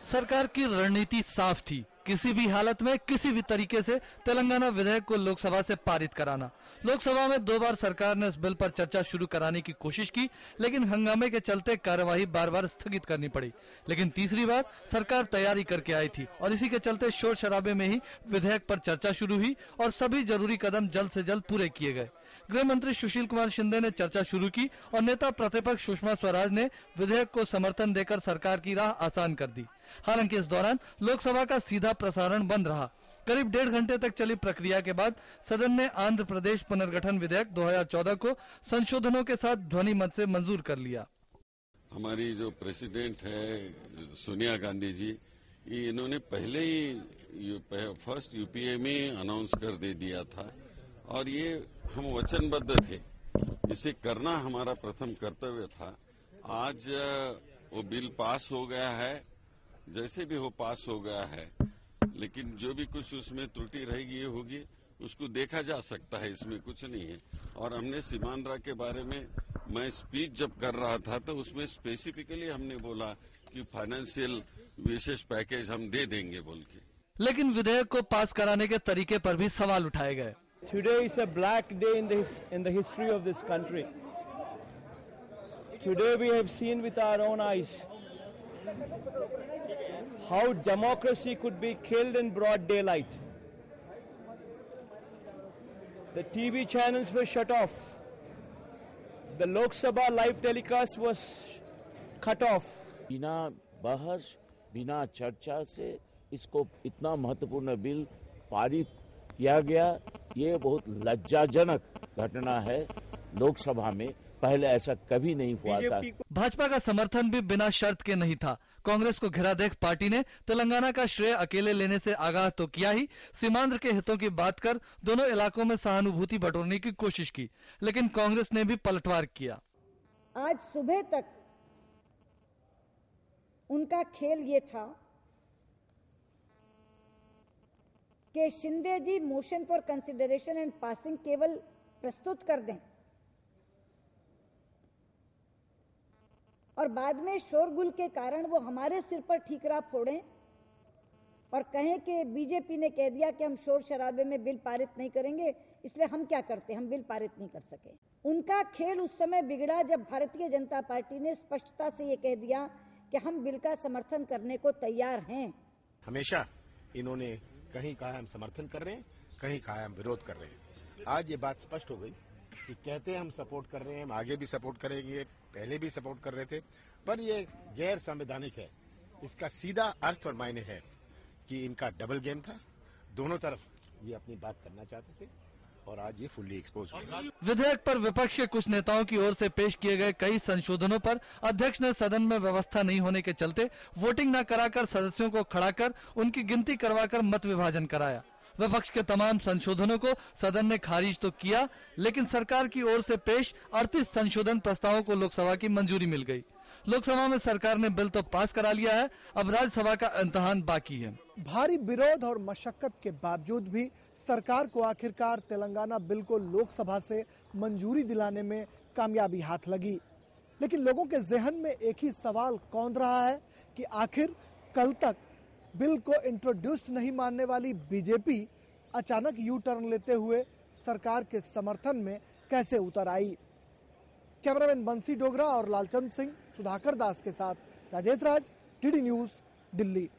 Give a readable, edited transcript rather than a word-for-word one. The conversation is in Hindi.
सरकार की रणनीति साफ थी, किसी भी हालत में किसी भी तरीके से तेलंगाना विधेयक को लोकसभा से पारित कराना। लोकसभा में 2 बार सरकार ने इस बिल पर चर्चा शुरू कराने की कोशिश की, लेकिन हंगामे के चलते कार्यवाही बार बार स्थगित करनी पड़ी। लेकिन तीसरी बार सरकार तैयारी करके आई थी और इसी के चलते शोर शराबे में ही विधेयक पर चर्चा शुरू हुई और सभी जरूरी कदम जल्द से जल्द पूरे किए गए। गृह मंत्री सुशील कुमार शिंदे ने चर्चा शुरू की और नेता प्रतिपक्ष सुषमा स्वराज ने विधेयक को समर्थन देकर सरकार की राह आसान कर दी। हालांकि इस दौरान लोकसभा का सीधा प्रसारण बंद रहा। करीब 1.5 घंटे तक चली प्रक्रिया के बाद सदन ने आंध्र प्रदेश पुनर्गठन विधेयक 2014 को संशोधनों के साथ ध्वनि मत से मंजूर कर लिया। हमारी जो प्रेसिडेंट है सोनिया गांधी जी, इन्होंने पहले ही फर्स्ट यूपीए में अनाउंस कर दे दिया था और ये हम वचनबद्ध थे, इसे करना हमारा प्रथम कर्तव्य था। आज वो बिल पास हो गया है, जैसे भी हो पास हो गया है, लेकिन जो भी कुछ उसमें त्रुटि रहेगी होगी उसको देखा जा सकता है, इसमें कुछ नहीं है। और हमने सीमांध्रा के बारे में मैं स्पीच जब कर रहा था तो उसमें स्पेसिफिकली हमने बोला कि फाइनेंशियल विशेष पैकेज हम दे देंगे बोल के। लेकिन विधेयक को पास कराने के तरीके पर भी सवाल उठाए गए। Today is a black day in the history of this country. Today we have seen with our own eyes how democracy could be killed in broad daylight. The TV channels were shut off. The Lok Sabha live telecast was cut off. बिना बहस, बिना चर्चा से इसको इतना महत्वपूर्ण बिल पारित किया गया, ये बहुत लज्जाजनक घटना है। लोकसभा में पहले ऐसा कभी नहीं हुआ था। भाजपा का समर्थन भी बिना शर्त के नहीं था। कांग्रेस को घिरा देख पार्टी ने तेलंगाना का श्रेय अकेले लेने से आगाह तो किया ही, सीमांध्र के हितों की बात कर दोनों इलाकों में सहानुभूति बटोरने की कोशिश की, लेकिन कांग्रेस ने भी पलटवार किया। आज सुबह तक उनका खेल ये था कि Shinde ji motion for consideration and passing केवल प्रस्तुत कर दें और बाद में शोरगुल के कारण वो हमारे सिर पर ठीकरा फोड़ें और कहें कि बीजेपी ने कह दिया कि हम शोर शराबे में बिल पारित नहीं करेंगे, इसलिए हम क्या करते, हम बिल पारित नहीं कर सके। उनका खेल उस समय बिगड़ा जब भारतीय जनता पार्टी ने स्पष्टता से ये कह दिया कि हम बिल का समर्थन करने को तैयार हैं। हमेशा इन्होंने कहीं कहा हम समर्थन कर रहे हैं, कहीं कहा हम विरोध कर रहे हैं। आज ये बात स्पष्ट हो गई कि कहते हैं हम सपोर्ट कर रहे हैं, हम आगे भी सपोर्ट करेंगे, पहले भी सपोर्ट कर रहे थे, पर ये गैर संवैधानिक है। इसका सीधा अर्थ और मायने है कि इनका डबल गेम था, दोनों तरफ ये अपनी बात करना चाहते थे और आज ये फुल्ली एक्सपोज हो गया। विधेयक पर विपक्ष के कुछ नेताओं की ओर से पेश किए गए कई संशोधनों पर अध्यक्ष ने सदन में व्यवस्था नहीं होने के चलते वोटिंग न कराकर सदस्यों को खड़ा कर उनकी गिनती करवाकर मत विभाजन कराया। विपक्ष के तमाम संशोधनों को सदन ने खारिज तो किया, लेकिन सरकार की ओर से पेश 38 संशोधन प्रस्तावों को लोकसभा की मंजूरी मिल गई। लोकसभा में सरकार ने बिल तो पास करा लिया है, अब राज्यसभा का इम्तिहान बाकी है। भारी विरोध और मशक्कत के बावजूद भी सरकार को आखिरकार तेलंगाना बिल को लोकसभा से मंजूरी दिलाने में कामयाबी हाथ लगी। लेकिन लोगों के जहन में एक ही सवाल कौंध रहा है कि आखिर कल तक बिल को इंट्रोड्यूस नहीं मानने वाली बीजेपी अचानक यू टर्न लेते हुए सरकार के समर्थन में कैसे उतर आई। कैमरामैन बंसी डोगरा और लालचंद सिंह, सुधाकर दास के साथ राजेश राज, टीडी न्यूज, दिल्ली।